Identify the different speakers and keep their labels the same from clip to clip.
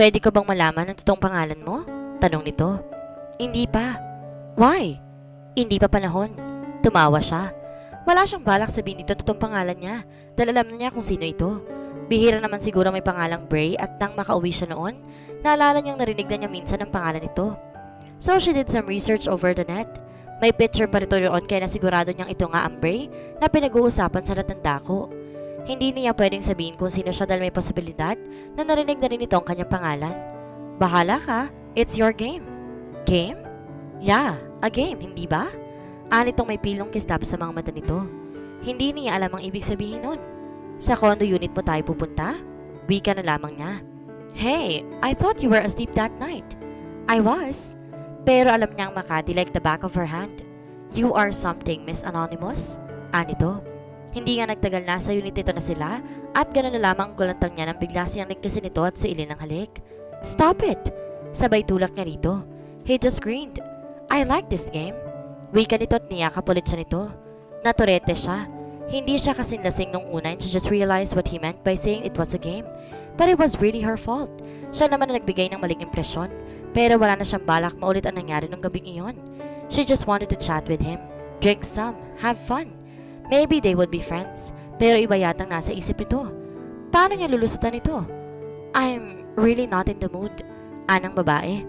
Speaker 1: Pwede ko bang malaman ang totoong pangalan mo? Tanong nito. Hindi pa. Why? Hindi pa panahon. Tumawa siya. Wala siyang balak sabihin dito ang totoong pangalan niya dahil alam na niya kung sino ito. Bihira naman siguro may pangalang Bray at nang makauwi siya noon, naalala niyang narinig na niya minsan ang pangalan nito. So she did some research over the net. May picture pa rito roon kaya nasigurado niyang ito nga ang Bray na pinag-uusapan sa lahat ng dako. Hindi niya pwedeng sabihin kung sino siya dahil may posibilidad na narinig na rin ito ang kanyang pangalan. Bahala ka, it's your game. Game? Yeah, a game, hindi ba? Anitong may pilong kislap sa mga mata nito. Hindi niya alam ang ibig sabihin nun. Sa condo unit mo tayo pupunta? Wika na lamang niya. Hey, I thought you were asleep that night. I was. Pero alam niyang Makati like the back of her hand. You are something, Miss Anonymous. Anito. Hindi nga nagtagal na sa unit ito na sila at gano'n na lamang ang gulantang niya nang bigla siyang nagkasin ito at sa ilin ng halik. Stop it! Sabay tulak niya rito. He just grinned. I like this game. Wika nito at niyakap ulit siya nito. Naturete siya. Hindi siya kasing lasing nung una and she just realized what he meant by saying it was a game. But it was really her fault. Siya naman na nagbigay ng maling impresyon. Pero wala na siyang balak maulit ang nangyari nung gabing iyon. She just wanted to chat with him. Drink some. Have fun. Maybe they would be friends. Pero iba yatang nasa isip nito. Paano niya lulusutan ito? I'm really not in the mood. Anang babae.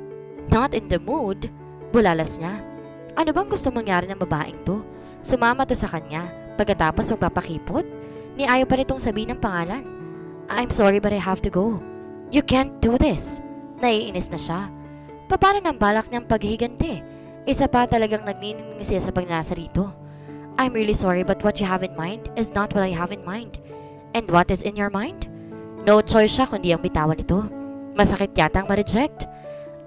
Speaker 1: Not in the mood? Bulalas niya. Ano bang gusto mangyari ng babaeng to? Sumama to sa kanya. Pagkatapos magpapakipot, ni ayaw pa nitong sabihin ng pangalan. I'm sorry but I have to go. You can't do this. Naiinis na siya. Paano nang balak niyang paghihiganti? Isa pa talagang nagniningning siya sa pagnanasa rito. I'm really sorry but what you have in mind is not what I have in mind. And what is in your mind? No choice siya kundi ang bitawan nito. Masakit yata ang ma-reject.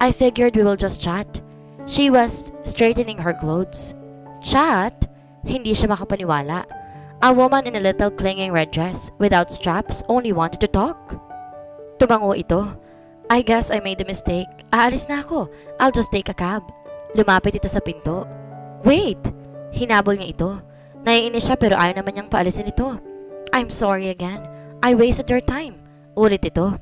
Speaker 1: I figured we will just chat. She was straightening her clothes. Chat? Hindi siya makapaniwala. A woman in a little clinging red dress, without straps, only wanted to talk. Tumango ito. I guess I made a mistake. Aalis na ako. I'll just take a cab. Lumapit ito sa pinto. Wait! Hinabol niya ito. Naiinis siya pero ayaw naman niyang paalisin ito. I'm sorry again. I wasted your time. Ulit ito.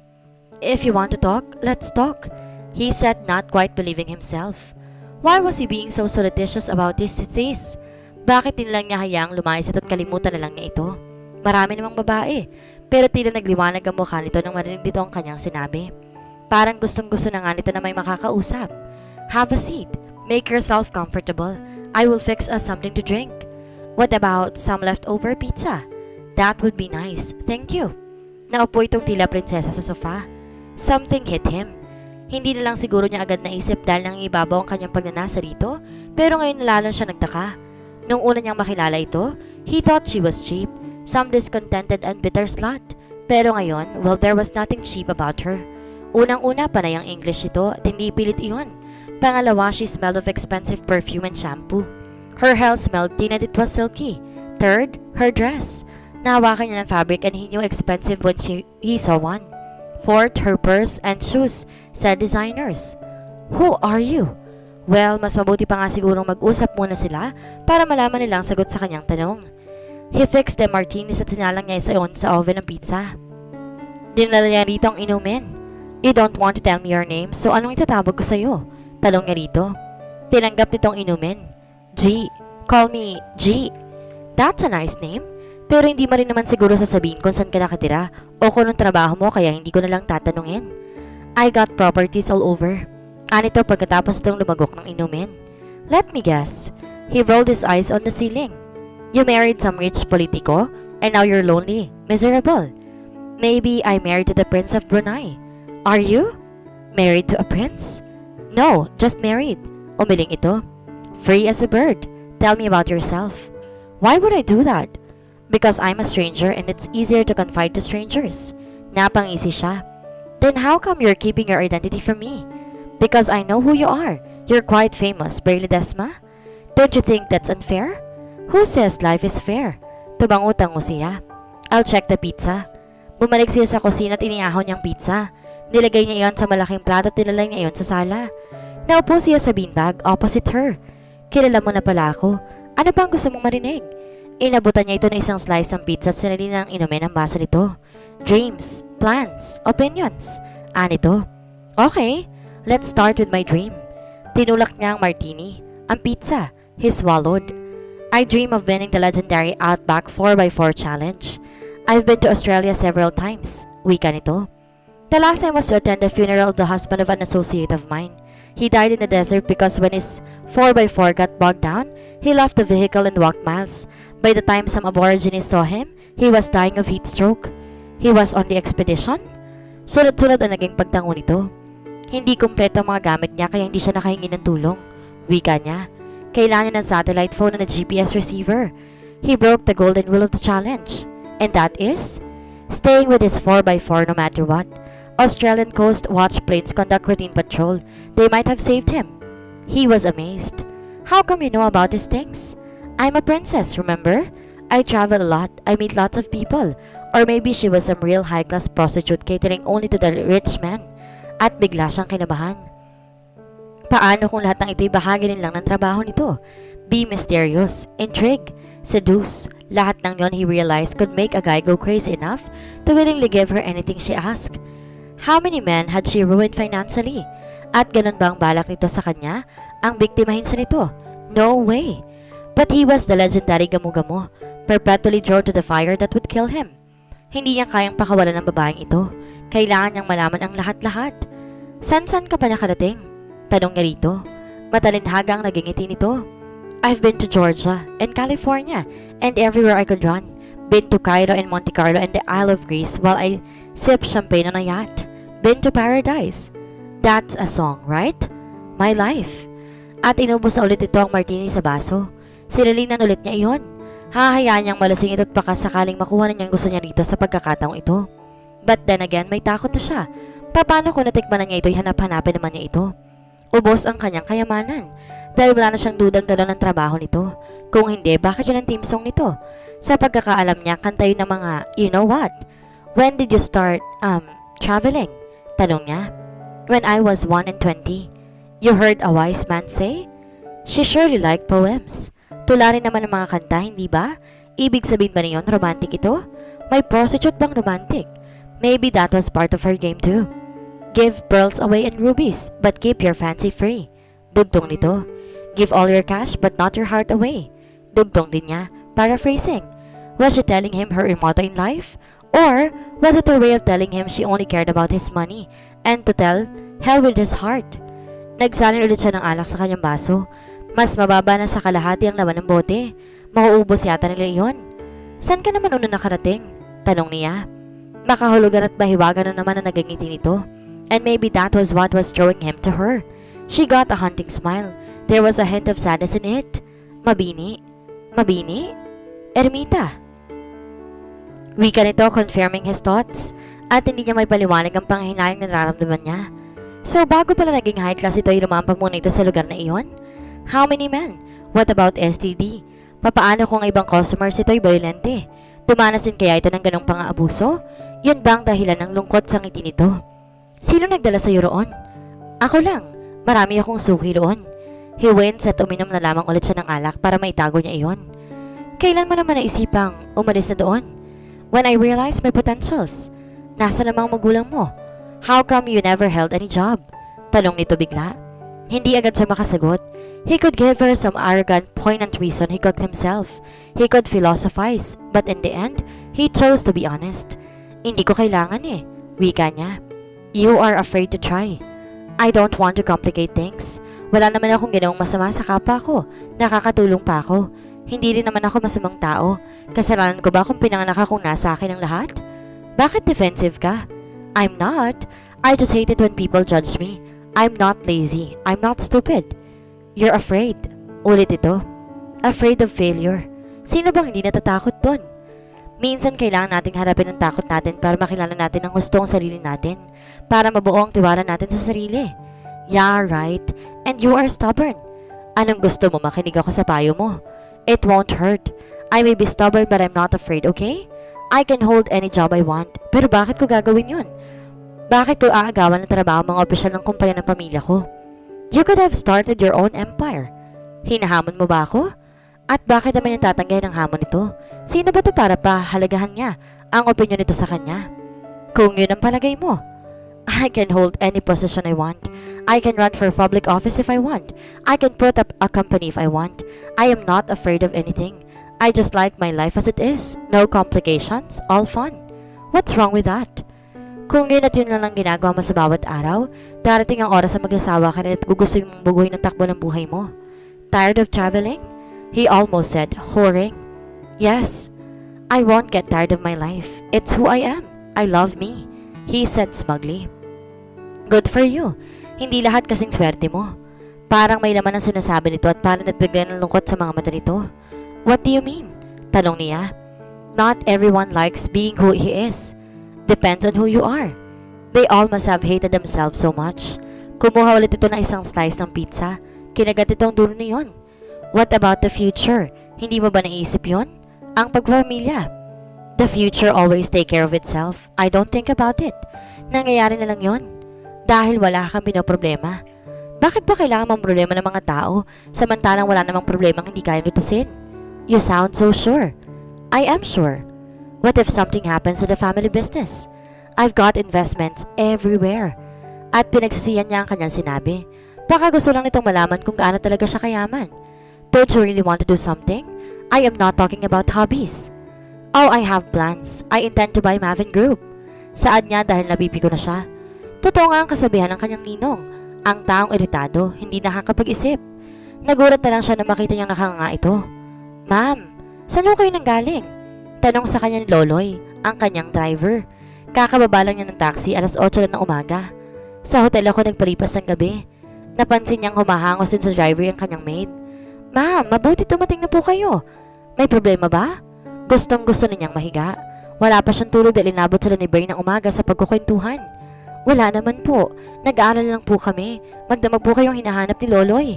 Speaker 1: If you want to talk, let's talk. He said, not quite believing himself. Why was he being so solicitous about this sis? Bakit din lang niya hayaang lumayas at kalimutan na lang niya ito? Marami namang babae, pero tila nagliwanag ang mukha nito nang marinig dito ang kanyang sinabi. Parang gustong-gusto na nga nito na may makakausap. Have a seat. Make yourself comfortable. I will fix us something to drink. What about some leftover pizza? That would be nice. Thank you. Naupo itong tila prinsesa sa sofa. Something hit him. Hindi na lang siguro niya agad naisip dahil nang ibabaw ang kanyang pagnanasa rito, pero ngayon lalo siya nagtaka. Nung una niyang makilala ito, he thought she was cheap, some discontented and bitter slut. Pero ngayon, well, there was nothing cheap about her. Unang-una, panay ang English ito at hindi pilit iyon. Pangalawa, she smelled of expensive perfume and shampoo. Her hair smelled thin and it was silky. Third, her dress. Nahawakan niya ng fabric and he knew expensive when he saw one. Fourth, her purse and shoes, said designers. Who are you? Well, mas mabuti pa nga sigurong mag-usap muna sila para malaman nilang sagot sa kanyang tanong. He fixed the martinis at sinalang niya isa sa oven ng pizza. Dinala niya rito ang inumin. You don't want to tell me your name, so anong itatawag ko sa'yo? Talong niya rito. Tinanggap nitong inumin. G. Call me G. That's a nice name. Pero hindi mo rin naman siguro sasabihin kung saan ka nakatira o kung anong trabaho mo kaya hindi ko na lang tatanungin. I got properties all over. Anito pagkatapos itong lumagok ng inumin. Let me guess. He rolled his eyes on the ceiling. You married some rich politico and now you're lonely, miserable. Maybe I married to the Prince of Brunei. Are you? Married to a prince? No, just married. Umiling ito. Free as a bird. Tell me about yourself. Why would I do that? Because I'm a stranger and it's easier to confide to strangers. Napangisi siya. Then how come you're keeping your identity from me? Because I know who you are. You're quite famous, Bray Ledesma. Don't you think that's unfair? Who says life is fair? Tumango-tango siya. I'll check the pizza. Bumalik siya sa kusina at iniahon niyang pizza. Nilagay niya iyon sa malaking plato at nilalay niya iyon sa sala. Naupo siya sa beanbag opposite her. Kilala mo na pala ako. Ano bang gusto mong marinig? Inabutan niya ito ng isang slice ng pizza at sinali ng inumin ang baso nito. Dreams, plans, opinions. Anito. Okay, let's start with my dream. Tinulak niya ang martini, ang pizza, he swallowed. I dream of winning the legendary Outback 4x4 challenge. I've been to Australia several times. Wika nito. The last time was to attend the funeral of the husband of an associate of mine. He died in the desert because when his 4x4 got bogged down, he left the vehicle and walked miles. By the time some aborigines saw him, he was dying of heat stroke. He was on the expedition? Sunod-sunod ang naging pagtango nito. Hindi kumpleto ang mga gamit niya kaya hindi siya nakahingi ng tulong. Wika niya. Kailangan niya ng satellite phone and a GPS receiver. He broke the golden rule of the challenge. And that is? Staying with his 4x4 no matter what. Australian Coast Watch planes conduct routine patrol. They might have saved him. He was amazed. How come you know about these things? I'm a princess, remember? I travel a lot. I meet lots of people. Or maybe she was some real high-class prostitute catering only to the rich men. At bigla siyang kinabahan. Paano kung lahat ng ito'y bahagi rin lang ng trabaho nito? Be mysterious, intrigue, seduce. Lahat ng yon he realized could make a guy go crazy enough to willingly give her anything she asked. How many men had she ruined financially? At ganun ba ang balak nito sa kanya? Ang biktimahin siya nito? No way! But he was the legendary gamu-gamo, perpetually drawn to the fire that would kill him. Hindi niya kayang pakawalan ng babaeng ito. Kailangan niyang malaman ang lahat-lahat. San-san ka pa nakarating? Tanong niya rito. Matalinhaga ang naging ngiti nito. I've been to Georgia and California and everywhere I could run. Been to Cairo and Monte Carlo and the Isle of Greece while I sip champagne on a yacht. Been to paradise. That's a song, right? My life. At inubos na ulit ito ang martini sa baso. Sinalinan ulit niya iyon. Hahayaan niyang malasing ito at baka sakaling makuha na niyang gusto niya rito sa pagkakataong ito. But then again, may takot na siya. Paano kung natikman na niya ito, hanap-hanapin naman niya ito? Ubos ang kanyang kayamanan. Dahil wala na siyang dudang dalaw ng trabaho nito. Kung hindi, bakit yun ang team song nito? Sa pagkakaalam niya, kanta yun ng mga, you know what? When did you start, traveling? Tanong niya. When I was 1 and 20. You heard a wise man say? She surely liked poems. Tularin naman ang mga kanta, hindi ba? Ibig sabihin ba niyon, romantic ito? May prostitute bang romantic? Maybe that was part of her game too. Give pearls away and rubies, but keep your fancy free. Dugtong nito. Give all your cash, but not your heart away. Dugtong din niya, paraphrasing. Was she telling him her motto in life? Or was it her way of telling him she only cared about his money and to tell, hell with his heart? Nagsalin ulit siya ng alak sa kanyang baso. Mas mababa na sa kalahati ang laman ng bote. Mauubos yata nila iyon. San ka naman una nakarating? Tanong niya. Makahulugan at mahiwagan na naman ang nagangiti nito. And maybe that was what was drawing him to her. She got a haunting smile. There was a hint of sadness in it. Mabini? Mabini? Ermita? Wika nito confirming his thoughts at hindi niya may paliwanag ang panghihinayang na nararamdaman niya. So bago pala naging high class ito ay lumampang muna ito sa lugar na iyon? How many men? What about STD? Papaano kung ibang customers ito ay violente? Dumanas din kaya ito ng ganong pang-aabuso? Yun ba ang dahilan ng lungkot sa ngiti nito? Sino nagdala sa iyo roon? Ako lang. Marami akong suki roon. He wins at uminom na lamang ulit siya ng alak para maitago niya iyon. Kailan mo naman naisipang umalis na doon? When I realized my potentials. Nasa namang magulang mo? How come you never held any job? Tanong nito bigla. Hindi agad siya makasagot. He could give her some arrogant, poignant reason he cooked himself. He could philosophize, but in the end, he chose to be honest. Hindi ko kailangan eh. Wika niya. You are afraid to try. I don't want to complicate things. Wala naman akong ginawang masama sa kapwa ko. Nakakatulong pa ako. Hindi rin naman ako masamang tao. Kasalanan ko ba kung pinanganak akong nasa akin ang lahat? Bakit defensive ka? I'm not. I just hate it when people judge me. I'm not lazy. I'm not stupid. You're afraid. Ulit ito. Afraid of failure. Sino bang hindi natatakot dun? Minsan kailangan nating harapin ang takot natin para makilala natin ang gusto ng sarili natin. Para mabuo ang tiwala natin sa sarili. Yeah, right. And you are stubborn. Anong gusto mo? Makinig ako sa payo mo. It won't hurt. I may be stubborn but I'm not afraid, okay? I can hold any job I want. Pero bakit ko gagawin yun? Bakit ko aagawan ng trabaho mga opisyal ng kumpanya ng pamilya ko? You could have started your own empire. Hinahamon mo ba ako? At bakit naman yung tatanggay ng hamon nito? Sino ba ito para pahalagahan niya ang opinyon nito sa kanya? Kung yun ang palagay mo. I can hold any position I want. I can run for public office if I want. I can put up a company if I want. I am not afraid of anything. I just like my life as it is. No complications, all fun. What's wrong with that? Kung yun at yun lang ang ginagawa mo sa bawat araw, darating ang oras na mag-asawa ka rin at gugustuhin mong buguhin ang takbo ng buhay mo. Tired of traveling? He almost said, whoring. Yes, I won't get tired of my life. It's who I am. I love me, he said smugly. Good for you. Hindi lahat kasing swerte mo. Parang may laman ang sinasabi nito at parang nagbigay ng lungkot sa mga mata nito. What do you mean? Tanong niya. Not everyone likes being who he is. Depends on who you are. They all must have hated themselves so much. Kumuha ulit ito ng isang slice ng pizza. Kinagat itong dulo niyon. What about the future? Hindi mo ba naisip yon? Ang pagpapamilya. The future always take care of itself. I don't think about it. Nangyayari na lang yon. Dahil wala kang pinoproblema. Bakit ba kailangan mong problema ng mga tao samantalang wala namang problemang hindi kayang lutasin? You sound so sure. I am sure. What if something happens to the family business? I've got investments everywhere. At pinagsisiyan niya ang kanyang sinabi. Baka gusto lang nitong malaman kung gaano talaga siya kayaman. Don't you really want to do something? I am not talking about hobbies. Oh, I have plans. I intend to buy Mavin Group. Saad niya dahil nabibigo na siya. Totoo nga ang kasabihan ng kanyang ninong. Ang taong iritado, hindi nakakapag-isip. Nagulat na lang siya na makita niyang nakanganga ito. Ma'am, saan ho kayo nanggaling? Tanong sa kanya ni Loloy, ang kanyang driver. Kakababa lang niya ng taxi alas 8 na ng umaga. Sa hotel ako nagpalipas ng gabi. Napansin niyang humahangos din sa driver ang kanyang maid. Ma'am, mabuti dumating na po kayo. May problema ba? Gustong gusto na niyang mahiga. Wala pa siyang tulog dahil inabot sila ni Bray ng umaga sa pagkukwentuhan. Wala naman po. Nag-aaral lang po kami. Magdamag po kayong hinahanap ni Loloy.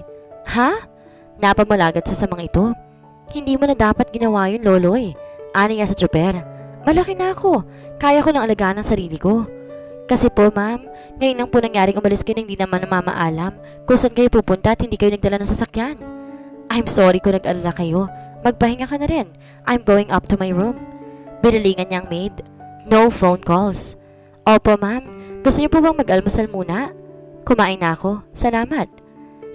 Speaker 1: Ha? Napamalagat sa samang ito. Hindi mo na dapat ginawa yun, Loloy. Ani niya sa tsuper. Malaki na ako. Kaya ko nang alagaan ang sarili ko. Kasi po, ma'am, ngayon lang po nangyaring umalis kayo hindi naman namamaalam kung saan kayo pupunta at hindi kayo nagdala ng sasakyan. I'm sorry kung nag-alala kayo. Magpahinga ka na rin. I'm going up to my room. Binilingan niyang maid. No phone calls. Opo, ma'am. Gusto niyo po bang mag-almusal muna? Kumain na ako. Salamat.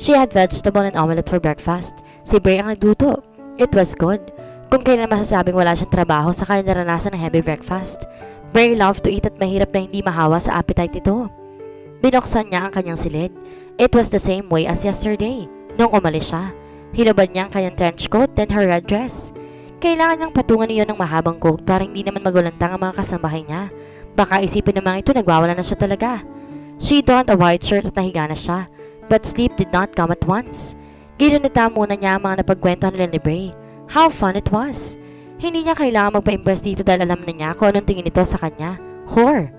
Speaker 1: She had vegetable and omelette for breakfast. Si Bray ang nagluto. It was good. Kung kailan masasabing wala siyang trabaho sa kanya naranasan ng heavy breakfast. Bray loved to eat at mahirap na hindi mahawa sa appetite nito. Binuksan niya ang kanyang silid. It was the same way as yesterday. Nung umalis siya, hinubad niya ang kanyang trench coat then her red dress. Kailangan niyang patungan niyo ng mahabang coat para hindi naman magulantang ang mga kasambahay niya. Baka isipin ng mga ito nagwawala na siya talaga. She donned a white shirt at nahiga na siya. But sleep did not come at once. Ginunita muna niya ang mga napagkwentuhan nila ni Bray. How fun it was. Hindi niya kailangan magpa-impress dito dahil alam na niya kung anong tingin nito sa kanya. Whore.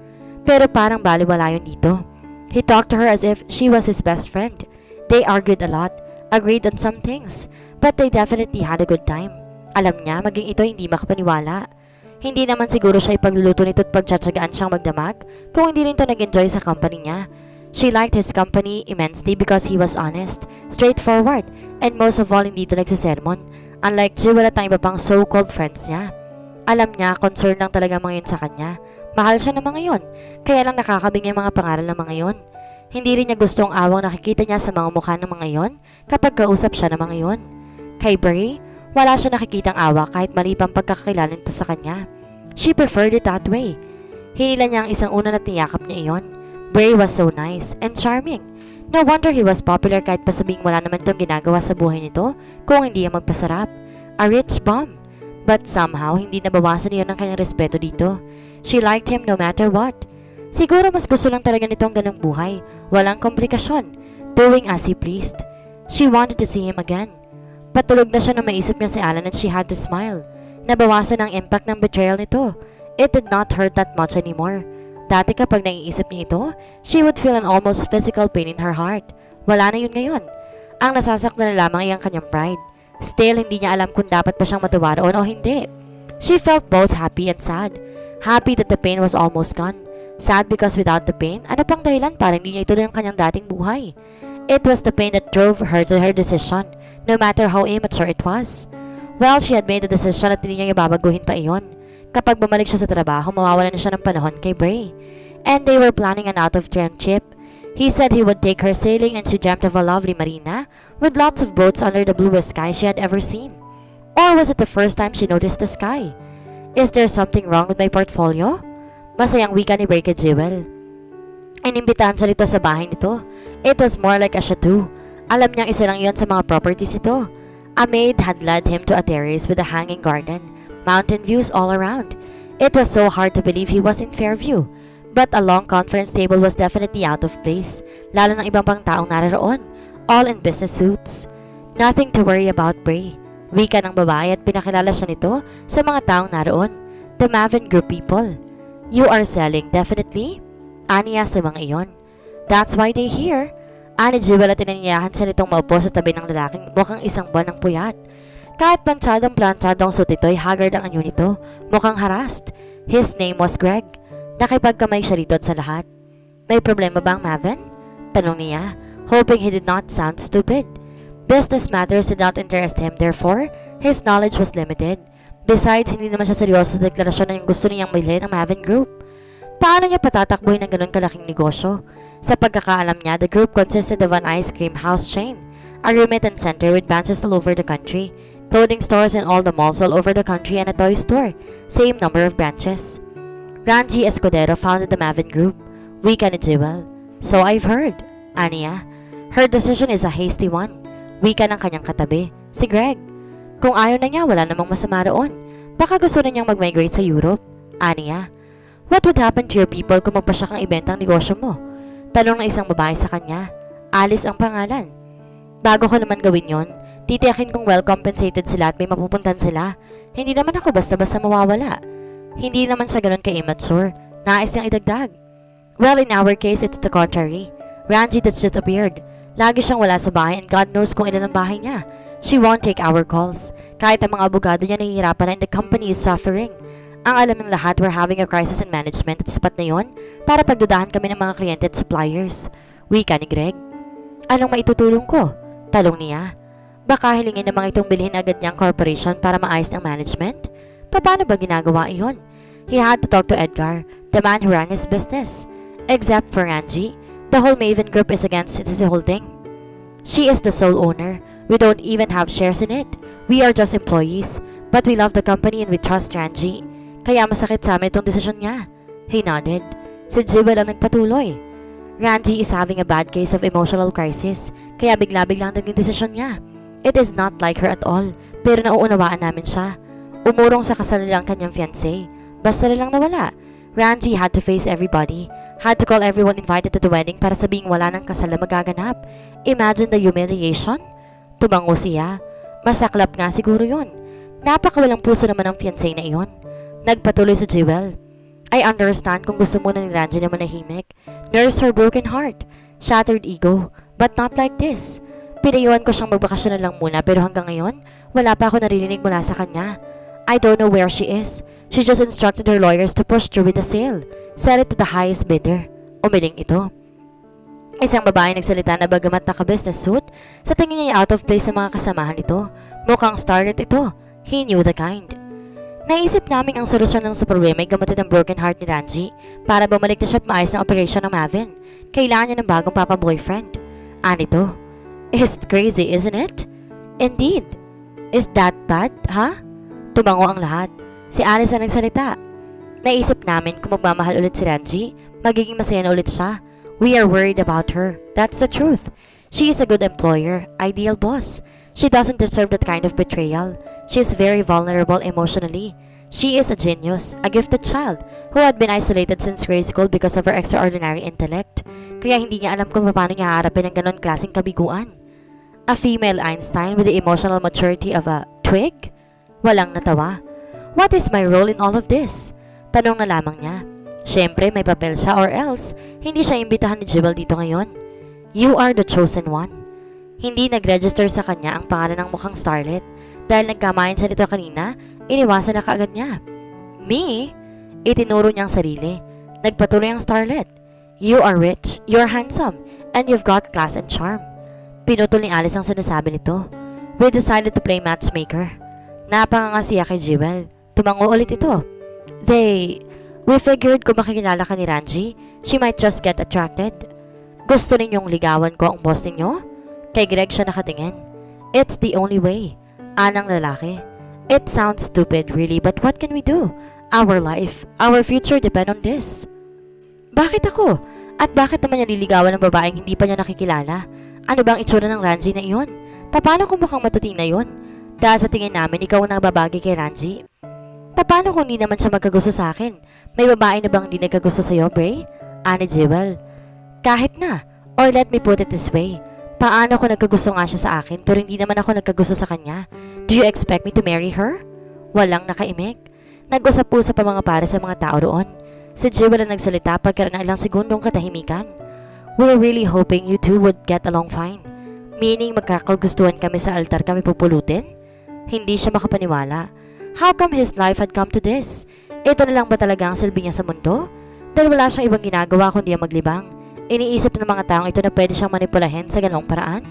Speaker 1: Pero parang baliwala yun dito. He talked to her as if she was his best friend. They argued a lot, agreed on some things, but they definitely had a good time. Alam niya maging ito hindi makapaniwala. Hindi naman siguro siya ipagluluto nito at pagtsatsagaan siyang magdamag kung hindi rin ito nag-enjoy sa company niya. She liked his company immensely because he was honest, straightforward, and most of all hindi ito nagsisermon. Unlike Jill at ang iba pang so-called friends niya. Alam niya, concern lang talaga mga yun sa kanya. Mahal siya ng mga yun, kaya lang nakakabing yung mga pangaral ng mga yun. Hindi rin niya gustong awang nakikita niya sa mga mukha ng mga yun kapag kausap siya ng mga yun. Kay Bray, wala siya nakikitang awa kahit mali pang pagkakakilala nito sa kanya. She preferred it that way. Hinila niya ang isang una na tiyakap niya iyon. Bray was so nice and charming. No wonder he was popular kahit pa sabing wala naman itong ginagawa sa buhay nito kung hindi ang magpasarap. A rich bum. But somehow, hindi nabawasan niyon ang kanyang respeto dito. She liked him no matter what. Siguro mas gusto lang talaga nitong ganung buhay. Walang komplikasyon. Doing as he pleased. She wanted to see him again. Patulog na siya nang maisip niya si Alan and she had to smile. Nabawasan ang impact ng betrayal nito. It did not hurt that much anymore. Dati kapag naiisip niya ito, she would feel an almost physical pain in her heart. Wala na yun ngayon. Ang nasasaktan na lamang ay ang kanyang pride. Still, hindi niya alam kung dapat pa siyang matuwa roon o hindi. She felt both happy and sad. Happy that the pain was almost gone. Sad because without the pain, ano pang dahilan para hindi niya ituloy ang kanyang dating buhay? It was the pain that drove her to her decision, no matter how immature it was. Well, she had made the decision at hindi niya ibabaguhin pa iyon. Kapag bumalik siya sa trabaho, mawawalan na siya ng panahon kay Bray. and they were planning an out-of-town trip. He said he would take her sailing and she dreamt of a lovely marina with lots of boats under the bluest sky she had ever seen. Or was it the first time she noticed the sky? Is there something wrong with my portfolio? Masayang wika ni Bray kay Jewel. Inimbitahan siya nito sa bahay nito. It was more like a chateau. Alam niyang isa lang yon sa mga properties ito. A maid had led him to a terrace with a hanging garden, mountain views all around. It was so hard to believe he was in Fairview. But a long conference table was definitely out of place, lalo ng ibang pang taong naroon, all in business suits. Nothing to worry about, Bray. Wika ng babae at pinakilala siya nito sa mga taong naroon. The Mavin Group people. You are selling, definitely? Aniya sa mga iyon. That's why they here. Ani Jewel at inanyayahan siya nitong maupo sa tabi ng lalaking mukhang isang buwan ng puyat. Kahit planchadong suit ito'y haggard ang anyo nito, mukhang harassed. His name was Greg. Nakipagkamay siya rito sa lahat. May problema ba ang Mavin? Tanong niya, hoping he did not sound stupid. Business matters did not interest him, therefore, his knowledge was limited. Besides, hindi naman siya seryoso sa deklarasyon na yung gusto niyang bilhin ang Mavin Group. Paano niya patatakbuhin ng ganun kalaking negosyo? Sa pagkakaalam niya, the group consisted of an ice cream house chain, a remittance center with branches all over the country, clothing stores in all the malls all over the country, and a toy store, same number of branches. Ranji Escudero founded the Mavin Group. Wika ni Jewel. So I've heard. Aniya. Her decision is a hasty one. Wika ng kanyang katabi, si Greg. Kung ayaw na niya, wala namang masama roon. Baka gusto na niyang mag-migrate sa Europe. Aniya. What would happen to your people kung magpasya kang ibentang negosyo mo? Tanong ng isang babae sa kanya. Alice ang pangalan. Bago ko naman gawin yon, titiyakin kong well compensated sila at may mapupuntan sila. Hindi naman ako basta-basta mawawala. Hindi naman siya ganun ka-immature. Nais niyang idagdag. Well, in our case, it's the contrary. Ranji that's just appeared. Lagi siyang wala sa bahay and God knows kung ilan ang bahay niya. She won't take our calls. Kahit ang mga abogado niya nahihirapan na and the company is suffering. Ang alam ng lahat, we're having a crisis in management at sapat na yon para pagdudahan kami ng mga kliyente at suppliers. Wika ni Greg. Anong maitutulong ko? Talong niya. Baka hilingin namang itong bilhin agad niyang corporation para maayos ng management? Paano ba ginagawa iyon? He had to talk to Edgar, the man who ran his business. Except for Ranji, the whole Mavin Group is against his holding. She is the sole owner. We don't even have shares in it. We are just employees. But we love the company and we trust Ranji. Kaya masakit sa amin itong desisyon niya. He nodded. Si Jewel ang nagpatuloy. Ranji is having a bad case of emotional crisis. Kaya bigla-biglang naging desisyon niya. It is not like her at all. Pero nauunawaan namin siya. Umurong sa kasal nila ang kanyang fiancé. Basta nilang nawala. Ranji had to face everybody. Had to call everyone invited to the wedding para sabing wala ng kasal na magaganap. Imagine the humiliation. Tumango siya. Masaklap nga siguro yun. Napakawalang puso naman ang fiancé na iyon. Nagpatuloy si Jewel. I understand kung gusto muna ni Ranji na manahimik. Nurse her broken heart. Shattered ego. But not like this. Pinayuan ko siyang magbakasyon na lang muna pero hanggang ngayon, wala pa ako naririnig mula sa kanya. I don't know where she is. She just instructed her lawyers to push through with the sale. Sell it to the highest bidder. Umiling ito. Isang babae nagsalita na bagamat naka-business suit, sa tingin niya out of place sa mga kasamahan nito. Mukhang starlet ito. He knew the kind. Naisip naming ang solusyon ng sa problema ay gamutin ang broken heart ni Ranji para bumalik na siya at maayos ng operation ng Mavin. Kailangan niya ng bagong papa-boyfriend. Anito. It's crazy, isn't it? Indeed. Is that bad, huh? Tumango ang lahat. Si Alice ang nagsalita. Naisip namin kung magmamahal ulit si Ranji, magiging masaya na ulit siya. We are worried about her. That's the truth. She is a good employer, ideal boss. She doesn't deserve that kind of betrayal. She is very vulnerable emotionally. She is a genius, a gifted child, who had been isolated since grade school because of her extraordinary intellect. Kaya hindi niya alam kung paano niya haharapin ang ganon klaseng kabiguan. A female Einstein with the emotional maturity of a twig? Walang natawa. What is my role in all of this? Tanong na lamang niya. Siyempre, may papel siya or else, hindi siya imbitahan ni Jewel dito ngayon. You are the chosen one. Hindi nag-register sa kanya ang pangalan ng mukhang starlet. Dahil nagkamayan siya nito kanina, iniwasan na kaagad niya. Me? Itinuro niya ang sarili. Nagpatuloy ang starlet. You are rich, you're handsome, and you've got class and charm. Pinutol ni Alice ang sinasabi nito. We decided to play matchmaker. Napangangasiya kay Jewel. Tumango ulit ito. We figured kung makikilala ka ni Ranji, she might just get attracted. Gusto ninyong ligawan ko ang boss ninyo? Kay Greg siya nakatingin. It's the only way. Anang lalaki. It sounds stupid really, but what can we do? Our life, our future depend on this. Bakit ako? At bakit naman niya liligawan ng babaeng hindi pa niya nakikilala? Ano bang itsura ng Ranji na iyon? Paano kung mukhang matuting na yun? Dahil sa tingin namin, ikaw ang babagay kay Ranji. Paano kung hindi naman siya magkagusto sa akin? May babae na bang hindi nagkagusto sa'yo, Bray? Ani Jewel. Kahit na. Or let me put it this way. Paano kung nagkagusto nga siya sa akin pero hindi naman ako nagkagusto sa kanya? Do you expect me to marry her? Walang nakaimik. Nag-usap-usap ang mga para sa mga tao roon. Si Jewel ang nagsalita pagkaroon ng ilang segundong katahimikan. We were really hoping you two would get along fine. Meaning magkakagustuhan kami sa altar kami pupulutin? Hindi siya makapaniwala. How come his life had come to this? Ito na lang ba talaga ang silbi niya sa mundo? Dahil wala siyang ibang ginagawa kundi ang maglibang. Iniisip ng mga taong ito na pwede siyang manipulahin sa ganong paraan?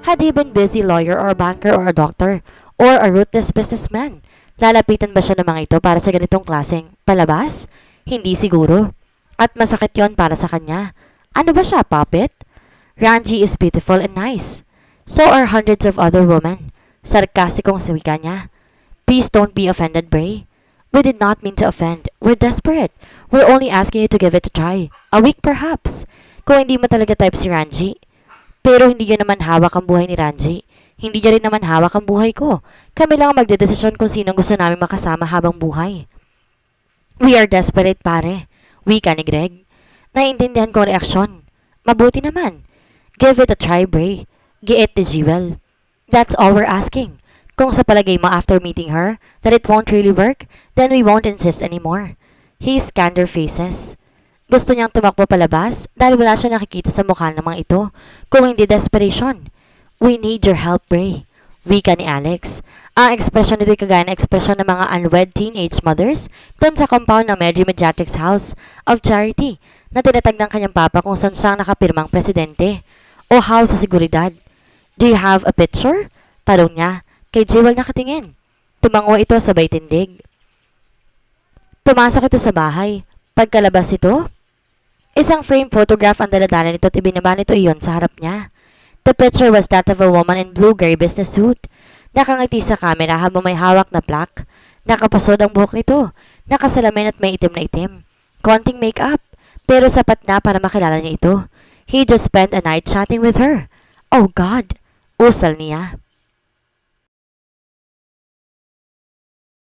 Speaker 1: Had he been busy lawyer or a banker or a doctor or a ruthless businessman? Lalapitan ba siya ng mga ito para sa ganitong klaseng palabas? Hindi siguro. At masakit yon para sa kanya. Ano ba siya, puppet? Ranji is beautiful and nice. So are hundreds of other women. Sarkastikong sawika niya. Please don't be offended, Bray. We did not mean to offend. We're desperate. We're only asking you to give it a try. A week perhaps. Kung hindi mo talaga type si Ranji. Pero hindi niyo naman hawak ang buhay ni Ranji. Hindi niya rin naman hawak ang buhay ko. Kami lang ang magdedesisyon kung sinong gusto namin makasama habang buhay. We are desperate, pare. Wika ni Greg. Naiintindihan ko ang reaksyon. Mabuti naman. Give it a try, Bray. Giit ni Jewel. That's all we're asking. Kung sa palagay mo after meeting her that it won't really work, then we won't insist anymore. He scanned their faces. Gusto niyang tumakbo palabas dahil wala siya nakikita sa mukha ng mga ito, kung hindi desperation. We need your help, Bray. Wika ni Alex. Ang ekspresyon nito'y kagaya ng ekspresyon ng mga unwed teenage mothers doon sa compound ng Mary Mediatrix House of Charity na tinatag ng kanyang papa kung saan siyang nakapirmang presidente. O house sa seguridad. Do you have a picture? Tanong niya. Kay Jewel nakatingin. Tumango ito sabay tindig. Pumasok ito sa bahay. Pagkalabas ito, isang frame photograph ang daladala nito at ibinaba nito iyon sa harap niya. The picture was that of a woman in blue gray business suit. Nakangiti sa camera habang may hawak na plaque. Nakapasod ang buhok nito. Nakasalamin at may itim na itim. Konting make-up, pero sapat na para makilala niya ito. He just spent a night chatting with her. Oh God! Usal niya.